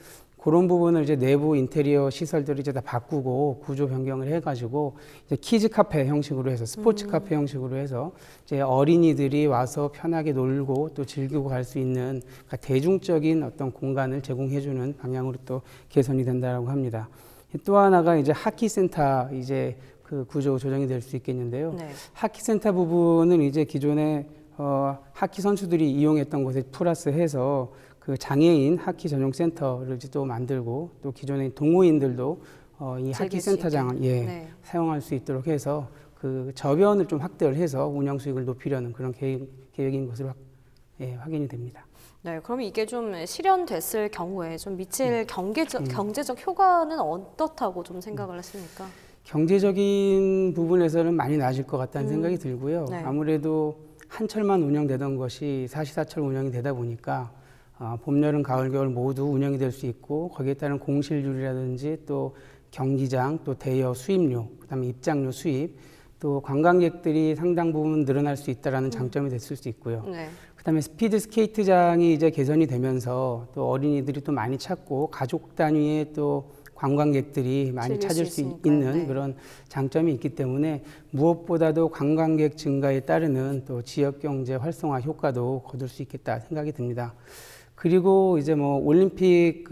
[SPEAKER 2] 그런 부분을 이제 내부 인테리어 시설들을 이제 다 바꾸고 구조 변경을 해가지고 이제 키즈 카페 형식으로 해서 스포츠 카페 형식으로 해서 이제 어린이들이 와서 편하게 놀고 또 즐기고 갈 수 있는 그러니까 대중적인 어떤 공간을 제공해주는 방향으로 또 개선이 된다라고 합니다. 또 하나가 이제 하키 센터 이제 그 구조 조정이 될 수 있겠는데요. 하키 센터 부분은 이제 기존에 하키 선수들이 이용했던 곳에 플러스해서 그 장애인 하키 전용 센터를 또 만들고 또 기존의 동호인들도 이 하키 센터장을 사용할 수 있도록 해서 그 저변을 좀 확대를 해서 운영 수익을 높이려는 그런 계획인 것으로 확인이 됩니다.
[SPEAKER 1] 네, 그럼 이게 좀 실현됐을 경우에 좀 미칠 경제적 효과는 어떻다고 좀 생각을 했습니까?
[SPEAKER 2] 경제적인 부분에서는 많이 나아질 것 같다는 생각이 들고요. 아무래도 한 철만 운영되던 것이 사시사철 운영이 되다 보니까 봄, 여름, 가을, 겨울 모두 운영이 될 수 있고 거기에 따른 공실률이라든지 또 경기장, 또 대여 수입료, 그다음에 입장료 수입, 또 관광객들이 상당 부분 늘어날 수 있다라는 장점이 됐을 수 있고요. 그다음에 스피드 스케이트장이 이제 개선이 되면서 또 어린이들이 또 많이 찾고 가족 단위의 또 관광객들이 많이 찾을 수 있는 그런 장점이 있기 때문에 무엇보다도 관광객 증가에 따르는 또 지역 경제 활성화 효과도 거둘 수 있겠다 생각이 듭니다. 그리고 이제 뭐 올림픽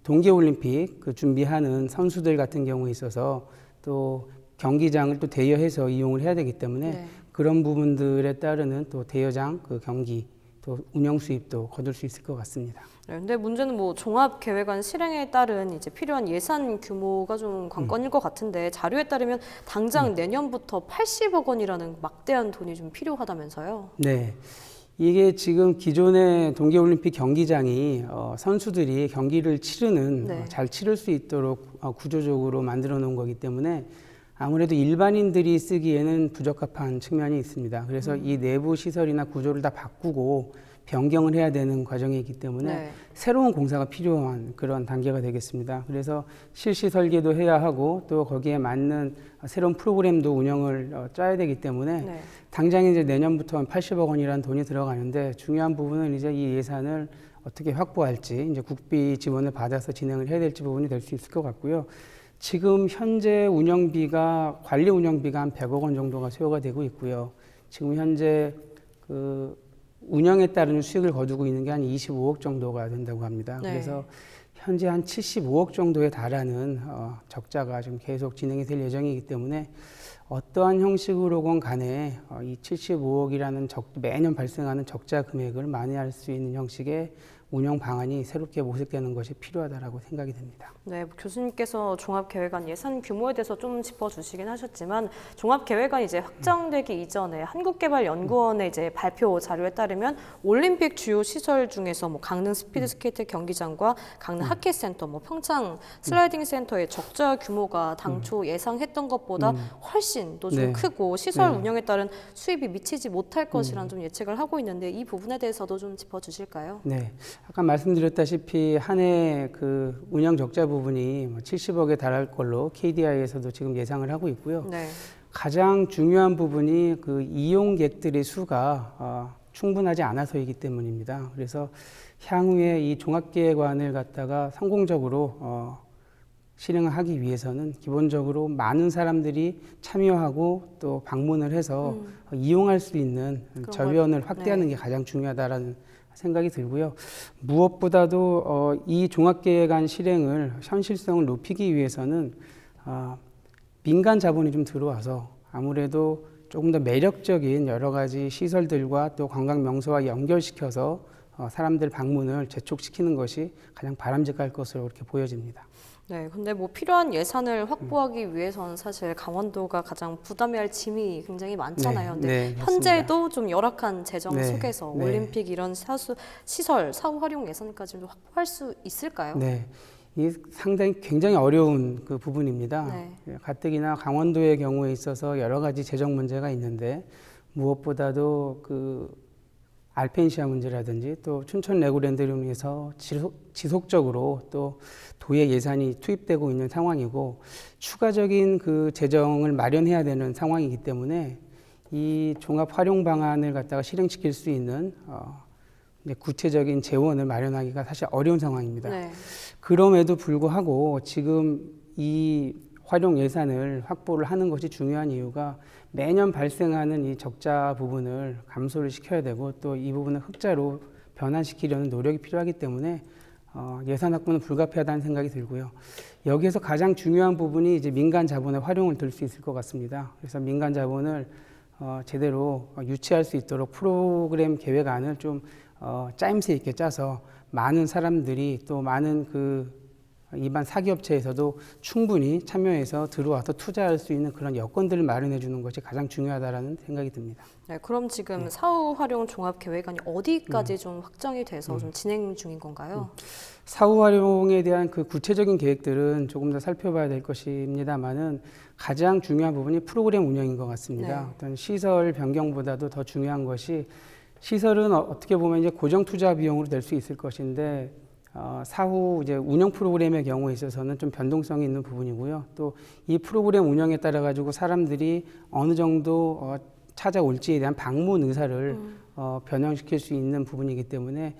[SPEAKER 2] 동계올림픽 준비하는 선수들 같은 경우에 있어서 또 경기장을 또 대여해서 이용을 해야 되기 때문에 그런 부분들에 따르는 또 대여장 경기 또 운영 수입도 거둘 수 있을 것 같습니다.
[SPEAKER 1] 근데 문제는 뭐 종합 계획안 실행에 따른 이제 필요한 예산 규모가 좀 관건일 것 같은데 자료에 따르면 당장 내년부터 80억 원이라는 막대한 돈이 좀 필요하다면서요?
[SPEAKER 2] 네. 이게 지금 기존의 동계올림픽 경기장이 선수들이 경기를 치르는 잘 치를 수 있도록 구조적으로 만들어 놓은 거기 때문에 아무래도 일반인들이 쓰기에는 부적합한 측면이 있습니다. 그래서 이 내부 시설이나 구조를 다 바꾸고 변경을 해야 되는 과정이 있기 때문에 새로운 공사가 필요한 그런 단계가 되겠습니다. 그래서 실시 설계도 해야 하고 또 거기에 맞는 새로운 프로그램도 운영을 짜야 되기 때문에 당장 이제 내년부터 80억 원이라는 돈이 들어가는데 중요한 부분은 이제 이 예산을 어떻게 확보할지 이제 국비 지원을 받아서 진행을 해야 될지 부분이 될 수 있을 것 같고요. 지금 현재 관리 운영비가 한 100억 원 정도가 소요가 되고 있고요. 지금 현재 운영에 따른 수익을 거두고 있는 게 한 25억 정도가 된다고 합니다. 그래서 현재 한 75억 정도에 달하는 적자가 좀 계속 진행이 될 예정이기 때문에 어떠한 형식으로건 간에 이 75억이라는 매년 발생하는 적자 금액을 만회할 수 있는 형식의 운영 방안이 새롭게 모색되는 것이 필요하다라고 생각이 됩니다.
[SPEAKER 1] 네, 교수님께서 종합계획안 예산 규모에 대해서 좀 짚어주시긴 하셨지만 종합계획안이 이제 확정되기 이전에 한국개발연구원의 이제 발표 자료에 따르면 올림픽 주요 시설 중에서 뭐 강릉 스피드 스케이트 경기장과 강릉 하키 센터, 뭐 평창 슬라이딩 센터의 적자 규모가 당초 예상했던 것보다 훨씬 또 좀 크고 시설 운영에 따른 수입이 미치지 못할 것이라는 좀 예측을 하고 있는데 이 부분에 대해서도 좀 짚어주실까요?
[SPEAKER 2] 네. 아까 말씀드렸다시피 한 해 그 운영 적자 부분이 70억에 달할 걸로 KDI에서도 지금 예상을 하고 있고요.
[SPEAKER 1] 네.
[SPEAKER 2] 가장 중요한 부분이 그 이용객들의 수가 충분하지 않아서이기 때문입니다. 그래서 향후에 이 종합계획안을 갖다가 성공적으로 실행하기 위해서는 기본적으로 많은 사람들이 참여하고 또 방문을 해서 이용할 수 있는 저변을 확대하는 게 가장 중요하다라는 생각이 들고요. 무엇보다도 이 종합계획안 실행을 현실성을 높이기 위해서는 민간 자본이 좀 들어와서 아무래도 조금 더 매력적인 여러 가지 시설들과 또 관광 명소와 연결시켜서 사람들 방문을 재촉시키는 것이 가장 바람직할 것으로 그렇게 보여집니다.
[SPEAKER 1] 네, 근데 뭐 필요한 예산을 확보하기 위해서는 사실 강원도가 가장 부담해야 할 짐이 굉장히 많잖아요.
[SPEAKER 2] 네,
[SPEAKER 1] 근데
[SPEAKER 2] 네,
[SPEAKER 1] 현재도 좀 열악한 재정
[SPEAKER 2] 네,
[SPEAKER 1] 속에서
[SPEAKER 2] 네.
[SPEAKER 1] 올림픽 이런 시설, 사후 활용 예산까지 좀 확보할 수 있을까요?
[SPEAKER 2] 네, 이 상당히 굉장히 어려운 그 부분입니다.
[SPEAKER 1] 네.
[SPEAKER 2] 가뜩이나 강원도의 경우에 있어서 여러 가지 재정 문제가 있는데 무엇보다도 그 알펜시아 문제라든지 또 춘천 레고랜드를 위해서 지속적으로 또 도의 예산이 투입되고 있는 상황이고 추가적인 그 재정을 마련해야 되는 상황이기 때문에 이 종합 활용 방안을 갖다가 실행시킬 수 있는 구체적인 재원을 마련하기가 사실 어려운 상황입니다.
[SPEAKER 1] 네.
[SPEAKER 2] 그럼에도 불구하고 지금 이 활용 예산을 확보를 하는 것이 중요한 이유가 매년 발생하는 이 적자 부분을 감소를 시켜야 되고 또 이 부분을 흑자로 변환시키려는 노력이 필요하기 때문에 예산 확보는 불가피하다는 생각이 들고요. 여기에서 가장 중요한 부분이 이제 민간 자본의 활용을 들 수 있을 것 같습니다. 그래서 민간 자본을 제대로 유치할 수 있도록 프로그램 계획안을 좀 짜임새 있게 짜서 많은 사람들이 또 많은 그 일반 사기업체에서도 충분히 참여해서 들어와서 투자할 수 있는 그런 여건들을 마련해 주는 것이 가장 중요하다라는 생각이 듭니다.
[SPEAKER 1] 네, 그럼 지금 사후 활용 종합 계획안이 어디까지 좀 확정이 돼서 좀 진행 중인 건가요?
[SPEAKER 2] 사후 활용에 대한 그 구체적인 계획들은 조금 더 살펴봐야 될 것입니다만은 가장 중요한 부분이 프로그램 운영인 것 같습니다.
[SPEAKER 1] 네.
[SPEAKER 2] 어떤 시설 변경보다도 더 중요한 것이 시설은 어떻게 보면 이제 고정 투자 비용으로 될 수 있을 것인데 사후 이제 운영 프로그램의 경우에 있어서는 좀 변동성이 있는 부분이고요. 또 이 프로그램 운영에 따라 가지고 사람들이 어느 정도 찾아올지에 대한 방문 의사를 변형시킬 수 있는 부분이기 때문에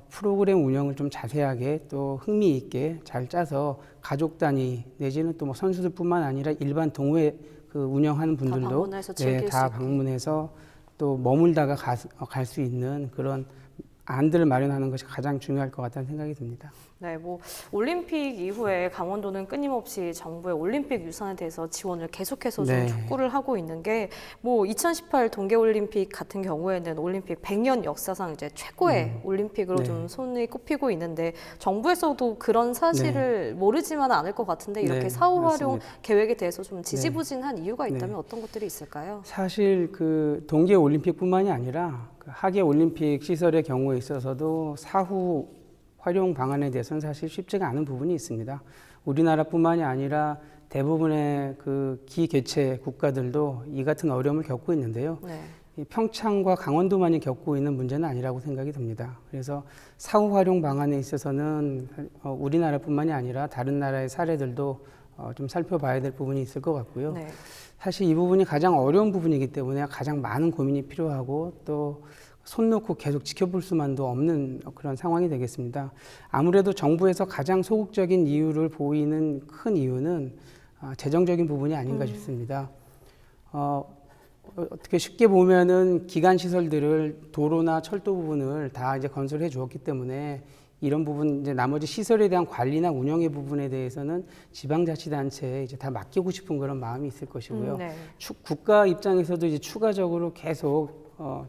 [SPEAKER 2] 프로그램 운영을 좀 자세하게 또 흥미 있게 잘 짜서 가족 단위 내지는 또 뭐 선수들뿐만 아니라 일반 동호회 그 운영하는 분들도 다 방문해서 또 머물다가 갈 수 있는 그런 안들을 마련하는 것이 가장 중요할 것 같다는 생각이 듭니다.
[SPEAKER 1] 네, 뭐 올림픽 이후에 강원도는 끊임없이 정부의 올림픽 유산에 대해서 지원을 계속해서 좀 촉구를 하고 있는 게 뭐 2018 동계올림픽 같은 경우에는 올림픽 100년 역사상 이제 최고의 올림픽으로 좀 손이 꼽히고 있는데 정부에서도 그런 사실을 모르지만은 않을 것 같은데 이렇게 사후 활용 계획에 대해서 좀 지지부진한 이유가 있다면 어떤 것들이 있을까요?
[SPEAKER 2] 사실 그 동계올림픽뿐만이 아니라 그 하계올림픽 시설의 경우에 있어서도 사후 활용 방안에 대해서는 사실 쉽지가 않은 부분이 있습니다. 우리나라뿐만이 아니라 대부분의 그 기개최 국가들도 이 같은 어려움을 겪고 있는데요. 이 평창과 강원도만이 겪고 있는 문제는 아니라고 생각이 듭니다. 그래서 사후 활용 방안에 있어서는 우리나라뿐만이 아니라 다른 나라의 사례들도 좀 살펴봐야 될 부분이 있을 것 같고요. 사실 이 부분이 가장 어려운 부분이기 때문에 가장 많은 고민이 필요하고 또 손 놓고 계속 지켜볼 수만도 없는 그런 상황이 되겠습니다. 아무래도 정부에서 가장 소극적인 이유를 보이는 큰 이유는 재정적인 부분이 아닌가 싶습니다. 어떻게 쉽게 보면은 기간 시설들을 도로나 철도 부분을 다 이제 건설해 주었기 때문에 이런 부분 이제 나머지 시설에 대한 관리나 운영의 부분에 대해서는 지방자치단체에 이제 다 맡기고 싶은 그런 마음이 있을 것이고요. 국가 입장에서도 이제 추가적으로 계속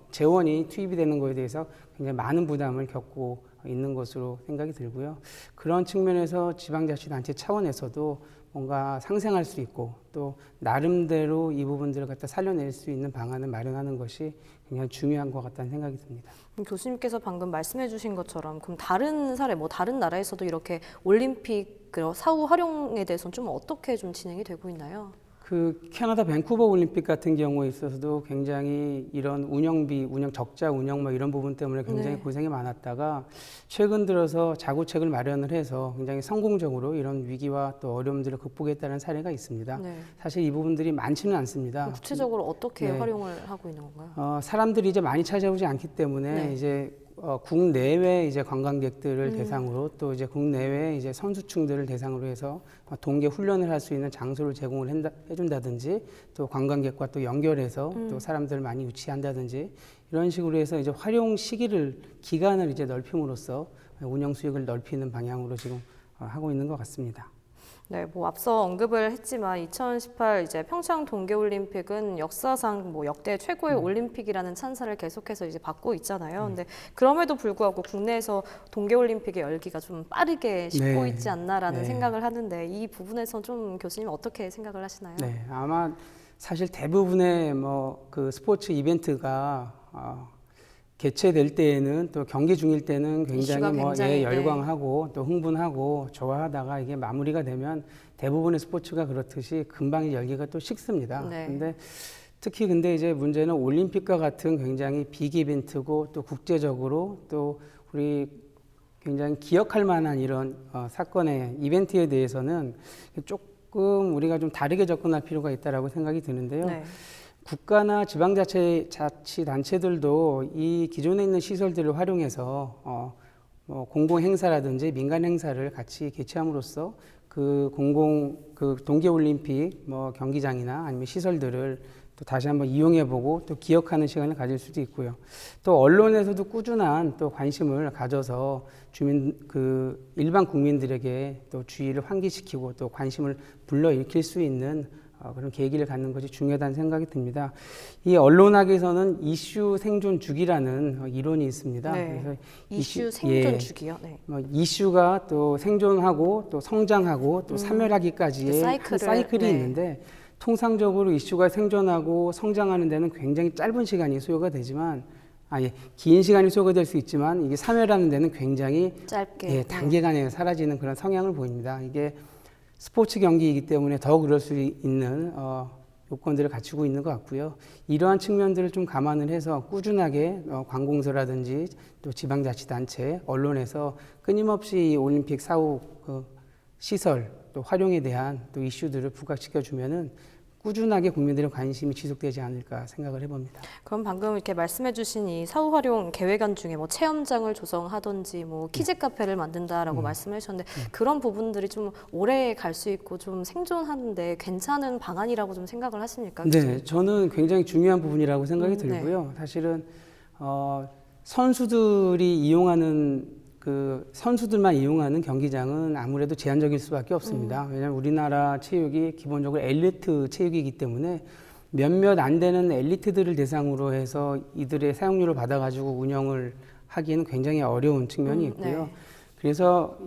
[SPEAKER 2] 재원이 투입이 되는 것에 대해서 굉장히 많은 부담을 겪고 있는 것으로 생각이 들고요. 그런 측면에서 지방자치단체 차원에서도 뭔가 상생할 수 있고 또 나름대로 이 부분들을 갖다 살려낼 수 있는 방안을 마련하는 것이 굉장히 중요한 것 같다는 생각이 듭니다.
[SPEAKER 1] 교수님께서 방금 말씀해 주신 것처럼 그럼 다른 사례, 뭐 다른 나라에서도 이렇게 올림픽 사후 활용에 대해서는 좀 어떻게 좀 진행이 되고 있나요?
[SPEAKER 2] 그 캐나다 밴쿠버 올림픽 같은 경우에 있어서도 굉장히 이런 운영비, 적자 운영 뭐 이런 부분 때문에 굉장히
[SPEAKER 1] 네.
[SPEAKER 2] 고생이 많았다가 최근 들어서 자구책을 마련을 해서 굉장히 성공적으로 이런 위기와 또 어려움들을 극복했다는 사례가 있습니다.
[SPEAKER 1] 네.
[SPEAKER 2] 사실 이 부분들이 많지는 않습니다.
[SPEAKER 1] 구체적으로 어떻게
[SPEAKER 2] 네.
[SPEAKER 1] 활용을 하고 있는 건가요?
[SPEAKER 2] 사람들이 이제 많이 찾아오지 않기 때문에
[SPEAKER 1] 네.
[SPEAKER 2] 이제 국내외 이제 관광객들을 대상으로 또 이제 국내외 이제 선수층들을 대상으로 해서 동계 훈련을 할 수 있는 장소를 제공을 해준다든지 또 관광객과 또 연결해서 또 사람들을 많이 유치한다든지 이런 식으로 해서 이제 활용 기간을 이제 넓힘으로써 운영 수익을 넓히는 방향으로 지금 하고 있는 것 같습니다.
[SPEAKER 1] 네, 뭐 앞서 언급을 했지만 2018 이제 평창 동계올림픽은 역사상 뭐 역대 최고의 올림픽이라는 찬사를 계속해서 이제 받고 있잖아요. 근데 그럼에도 불구하고 국내에서 동계올림픽의 열기가 좀 빠르게 식고
[SPEAKER 2] 네.
[SPEAKER 1] 있지 않나라는
[SPEAKER 2] 네.
[SPEAKER 1] 생각을 하는데 이 부분에서 좀 교수님 어떻게 생각을 하시나요?
[SPEAKER 2] 네, 아마 사실 대부분의 뭐 그 스포츠 이벤트가 개최될 때에는 또 경기 중일 때는 굉장히
[SPEAKER 1] 굉장히,
[SPEAKER 2] 열광하고 또 흥분하고 좋아하다가 이게 마무리가 되면 대부분의 스포츠가 그렇듯이 금방 열기가 또 식습니다.
[SPEAKER 1] 네.
[SPEAKER 2] 근데 특히 근데 이제 문제는 올림픽과 같은 굉장히 빅 이벤트고 또 국제적으로 또 우리 굉장히 기억할 만한 이런 사건의 이벤트에 대해서는 조금 우리가 좀 다르게 접근할 필요가 있다라고 생각이 드는데요.
[SPEAKER 1] 네.
[SPEAKER 2] 국가나 지방자치단체들도 이 기존에 있는 시설들을 활용해서 뭐 공공 행사라든지 민간 행사를 같이 개최함으로써 그 동계올림픽 뭐 경기장이나 아니면 시설들을 또 다시 한번 이용해보고 또 기억하는 시간을 가질 수도 있고요. 또 언론에서도 꾸준한 또 관심을 가져서 일반 국민들에게 또 주의를 환기시키고 또 관심을 불러일으킬 수 있는 그런 계기를 갖는 것이 중요하다는 생각이 듭니다. 이 언론학에서는 이슈 생존 주기라는 이론이 있습니다.
[SPEAKER 1] 네.
[SPEAKER 2] 그래서
[SPEAKER 1] 이슈 생존 주기요. 네.
[SPEAKER 2] 이슈가 또 생존하고 또 성장하고 또 사멸하기까지의 큰 사이클이
[SPEAKER 1] 네.
[SPEAKER 2] 있는데 통상적으로 이슈가 생존하고 성장하는 데는 굉장히 짧은 시간이 소요가 되지만 긴 시간이 소요가 될 수 있지만 이게 사멸하는 데는 굉장히
[SPEAKER 1] 짧게
[SPEAKER 2] 단기간에 사라지는 그런 성향을 보입니다. 이게 스포츠 경기이기 때문에 더 그럴 수 있는 요건들을 갖추고 있는 것 같고요. 이러한 측면들을 좀 감안을 해서 꾸준하게 관공서라든지 또 지방자치단체, 언론에서 끊임없이 올림픽 사후 시설 또 활용에 대한 또 이슈들을 부각시켜주면은 꾸준하게 국민들의 관심이 지속되지 않을까 생각을 해봅니다.
[SPEAKER 1] 그럼 방금 이렇게 말씀해주신 이 사후 활용 계획안 중에 뭐 체험장을 조성하든지 뭐 키즈 카페를 만든다라고 말씀하셨는데 그런 부분들이 좀 오래 갈 수 있고 좀 생존하는데 괜찮은 방안이라고 좀 생각을 하십니까?
[SPEAKER 2] 네, 저는 굉장히 중요한 부분이라고 생각이 들고요. 사실은 선수들이 이용하는 선수들만 이용하는 경기장은 아무래도 제한적일 수밖에 없습니다. 왜냐하면 우리나라 체육이 기본적으로 엘리트 체육이기 때문에 몇몇 안 되는 엘리트들을 대상으로 해서 이들의 사용료를 받아가지고 운영을 하기에는 굉장히 어려운 측면이 있고요.
[SPEAKER 1] 네.
[SPEAKER 2] 그래서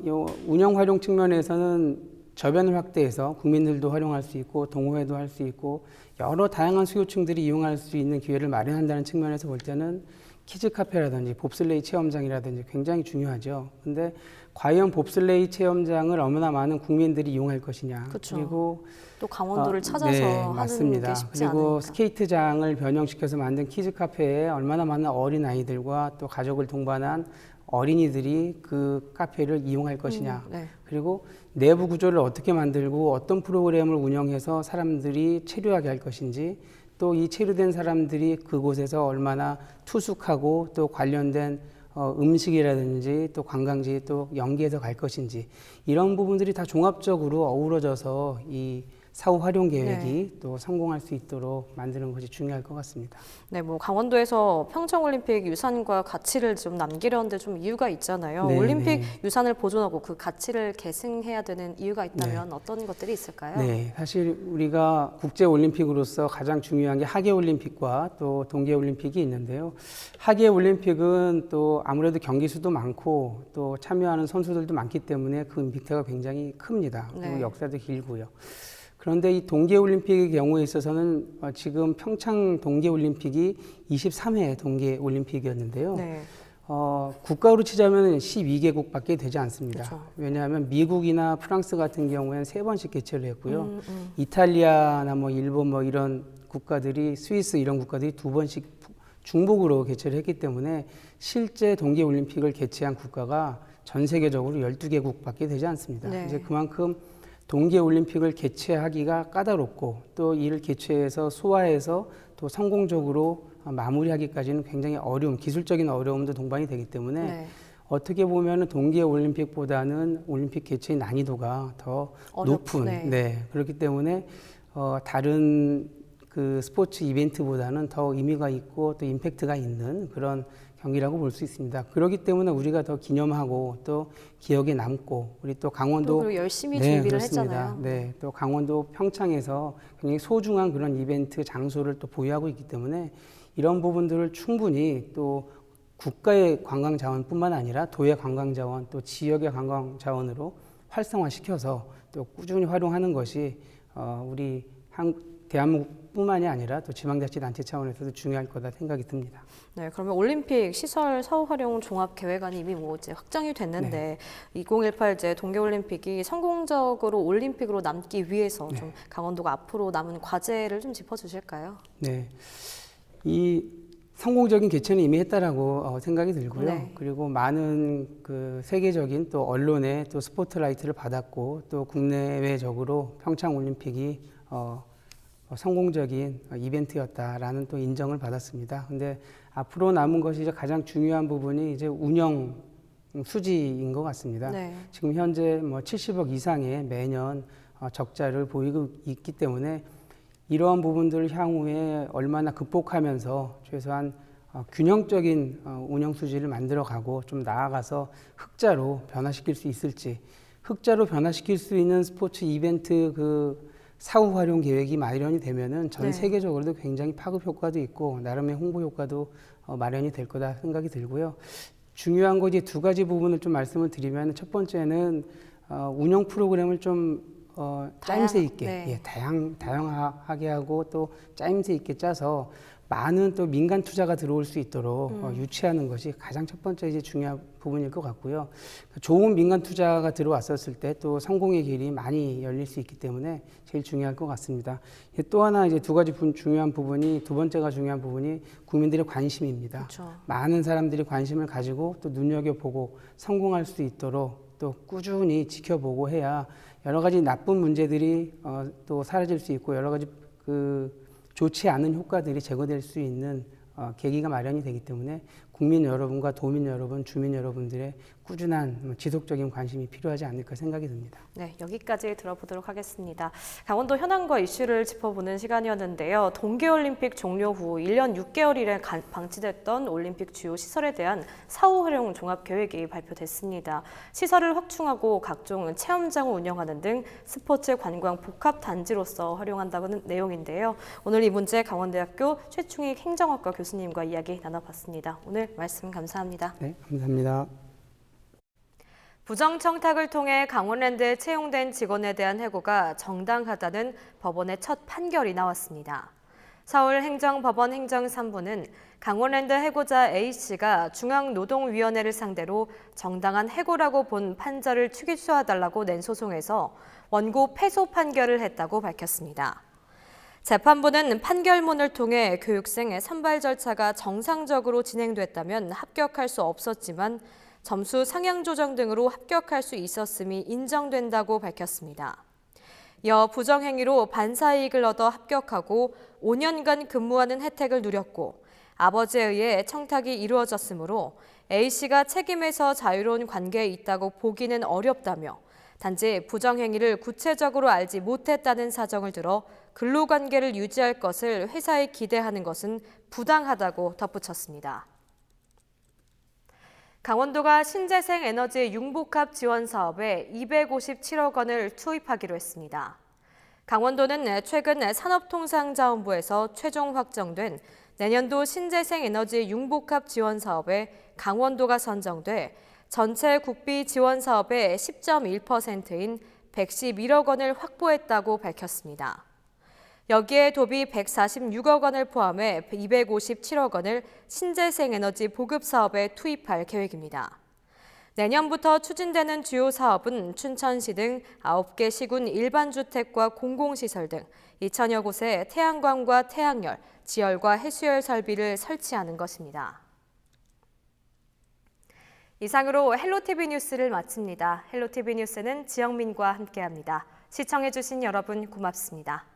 [SPEAKER 2] 운영 활용 측면에서는 저변을 확대해서 국민들도 활용할 수 있고 동호회도 할 수 있고 여러 다양한 수요층들이 이용할 수 있는 기회를 마련한다는 측면에서 볼 때는 키즈 카페라든지 봅슬레이 체험장이라든지 굉장히 중요하죠. 근데 과연 봅슬레이 체험장을 얼마나 많은 국민들이 이용할 것이냐.
[SPEAKER 1] 그쵸.
[SPEAKER 2] 그리고
[SPEAKER 1] 또 강원도를 찾아서
[SPEAKER 2] 네,
[SPEAKER 1] 하는
[SPEAKER 2] 맞습니다.
[SPEAKER 1] 게 쉽지
[SPEAKER 2] 그리고
[SPEAKER 1] 않으니까.
[SPEAKER 2] 스케이트장을 변형시켜서 만든 키즈 카페에 얼마나 많은 어린 아이들과 또 가족을 동반한 어린이들이 그 카페를 이용할 것이냐.
[SPEAKER 1] 네.
[SPEAKER 2] 그리고 내부 구조를 어떻게 만들고 어떤 프로그램을 운영해서 사람들이 체류하게 할 것인지 또 이 체류된 사람들이 그곳에서 얼마나 투숙하고 또 관련된 음식이라든지 또 관광지 또 연계해서 갈 것인지 이런 부분들이 다 종합적으로 어우러져서 이 사후 활용 계획이 또 성공할 수 있도록 만드는 것이 중요할 것 같습니다.
[SPEAKER 1] 네, 뭐 강원도에서 평창올림픽 유산과 가치를 좀 남기려는데 좀 이유가 있잖아요.
[SPEAKER 2] 네,
[SPEAKER 1] 올림픽 유산을 보존하고 그 가치를 계승해야 되는 이유가 있다면 어떤 것들이 있을까요?
[SPEAKER 2] 네, 사실 우리가 국제올림픽으로서 가장 중요한 게 하계올림픽과 또 동계올림픽이 있는데요. 하계올림픽은 또 아무래도 경기 수도 많고 또 참여하는 선수들도 많기 때문에 그 임팩트가 굉장히 큽니다. 그리고 역사도 길고요. 그런데 이 동계올림픽의 경우에 있어서는 지금 평창 동계올림픽이 23회 동계올림픽이었는데요. 국가로 치자면 12개국밖에 되지 않습니다.
[SPEAKER 1] 그렇죠.
[SPEAKER 2] 왜냐하면 미국이나 프랑스 같은 경우에는 3번씩 개최를 했고요. 이탈리아나 뭐 일본 뭐 이런 국가들이 스위스 이런 국가들이 2번씩 중복으로 개최를 했기 때문에 실제 동계올림픽을 개최한 국가가 전 세계적으로 12개국밖에 되지 않습니다.
[SPEAKER 1] 네.
[SPEAKER 2] 이제 그만큼 동계올림픽을 개최하기가 까다롭고 또 이를 개최해서 소화해서 또 성공적으로 마무리하기까지는 굉장히 기술적인 어려움도 동반이 되기 때문에
[SPEAKER 1] 네.
[SPEAKER 2] 어떻게 보면 동계올림픽보다는 올림픽 개최 난이도가 더 높은
[SPEAKER 1] 네.
[SPEAKER 2] 그렇기 때문에 다른 그 스포츠 이벤트보다는 더 의미가 있고 또 임팩트가 있는 그런 경기라고 볼 수 있습니다. 그렇기 때문에 우리가 더 기념하고 또 기억에 남고 우리 또 강원도
[SPEAKER 1] 또 열심히 준비를
[SPEAKER 2] 그렇습니다.
[SPEAKER 1] 했잖아요.
[SPEAKER 2] 네, 또 강원도 평창에서 굉장히 소중한 그런 이벤트 장소를 또 보유하고 있기 때문에 이런 부분들을 충분히 또 국가의 관광 자원뿐만 아니라 도의 관광 자원 또 지역의 관광 자원으로 활성화시켜서 또 꾸준히 활용하는 것이 우리 대한민국뿐만이 아니라 또 지방자치단체 차원에서도 중요할 거다 생각이 듭니다.
[SPEAKER 1] 네, 그러면 올림픽 시설 사후 활용 종합 계획안이 이미 뭐 이제 확정이 됐는데 2018 이제 동계올림픽이 성공적으로 올림픽으로 남기 위해서 좀 강원도가 앞으로 남은 과제를 좀 짚어주실까요?
[SPEAKER 2] 네, 이 성공적인 개최는 이미 했다라고 생각이 들고요.
[SPEAKER 1] 네.
[SPEAKER 2] 그리고 많은 그 세계적인 또 언론의 또 스포트라이트를 받았고 또 국내외적으로 평창 올림픽이 성공적인 이벤트였다라는 또 인정을 받았습니다. 근데 앞으로 남은 것이 이제 가장 중요한 부분이 이제 운영 수지인 것 같습니다.
[SPEAKER 1] 네.
[SPEAKER 2] 지금 현재 뭐 70억 이상의 매년 적자를 보이고 있기 때문에 이러한 부분들을 향후에 얼마나 극복하면서 최소한 균형적인 운영 수지를 만들어가고 좀 나아가서 흑자로 변화시킬 수 있을지, 흑자로 변화시킬 수 있는 스포츠 이벤트 그 사후 활용 계획이 마련이 되면은 전 세계적으로도 굉장히 파급 효과도 있고 나름의 홍보 효과도 마련이 될 거다 생각이 들고요. 중요한 거 이제 두 가지 부분을 좀 말씀을 드리면 첫 번째는 운영 프로그램을 좀 짜임새 있게 다양하게 하고 또 짜임새 있게 짜서 많은 또 민간 투자가 들어올 수 있도록 유치하는 것이 가장 첫 번째 이제 중요한 부분일 것 같고요. 좋은 민간 투자가 들어왔었을 때 또 성공의 길이 많이 열릴 수 있기 때문에 제일 중요할 것 같습니다. 또 하나 이제 두 가지 중요한 부분이 두 번째가 중요한 부분이 국민들의 관심입니다.
[SPEAKER 1] 그렇죠.
[SPEAKER 2] 많은 사람들이 관심을 가지고 또 눈여겨보고 성공할 수 있도록 또 꾸준히 지켜보고 해야 여러 가지 나쁜 문제들이 또 사라질 수 있고 여러 가지 그 좋지 않은 효과들이 제거될 수 있는 계기가 마련이 되기 때문에 국민 여러분과 도민 여러분, 주민 여러분들의 꾸준한 지속적인 관심이 필요하지 않을까 생각이 듭니다.
[SPEAKER 1] 네, 여기까지 들어보도록 하겠습니다. 강원도 현안과 이슈를 짚어보는 시간이었는데요. 동계올림픽 종료 후 1년 6개월이래 방치됐던 올림픽 주요 시설에 대한 사후 활용 종합 계획이 발표됐습니다. 시설을 확충하고 각종 체험장을 운영하는 등 스포츠 관광 복합 단지로서 활용한다는 내용인데요. 오늘 이 문제 강원대학교 최충익 행정학과 교수님과 이야기 나눠봤습니다. 오늘 말씀 감사합니다.
[SPEAKER 2] 네, 감사합니다.
[SPEAKER 1] 부정청탁을 통해 강원랜드에 채용된 직원에 대한 해고가 정당하다는 법원의 첫 판결이 나왔습니다. 서울행정법원 행정 3부는 강원랜드 해고자 A씨가 중앙노동위원회를 상대로 정당한 해고라고 본 판결을 취소해달라고 낸 소송에서 원고 패소 판결을 했다고 밝혔습니다. 재판부는 판결문을 통해 교육생의 선발 절차가 정상적으로 진행됐다면 합격할 수 없었지만 점수 상향 조정 등으로 합격할 수 있었음이 인정된다고 밝혔습니다. 이어 부정행위로 반사이익을 얻어 합격하고 5년간 근무하는 혜택을 누렸고 아버지에 의해 청탁이 이루어졌으므로 A씨가 책임에서 자유로운 관계에 있다고 보기는 어렵다며 단지 부정행위를 구체적으로 알지 못했다는 사정을 들어 근로관계를 유지할 것을 회사에 기대하는 것은 부당하다고 덧붙였습니다. 강원도가 신재생 에너지 융복합 지원 사업에 257억 원을 투입하기로 했습니다. 강원도는 최근 산업통상자원부에서 최종 확정된 내년도 신재생 에너지 융복합 지원 사업에 강원도가 선정돼 전체 국비 지원 사업의 10.1%인 111억 원을 확보했다고 밝혔습니다. 여기에 도비 146억 원을 포함해 257억 원을 신재생 에너지 보급 사업에 투입할 계획입니다. 내년부터 추진되는 주요 사업은 춘천시 등 9개 시군 일반주택과 공공시설 등 2천여 곳에 태양광과 태양열, 지열과 해수열 설비를 설치하는 것입니다. 이상으로 헬로티비 뉴스를 마칩니다. 헬로티비 뉴스는 지영민과 함께합니다. 시청해주신 여러분 고맙습니다.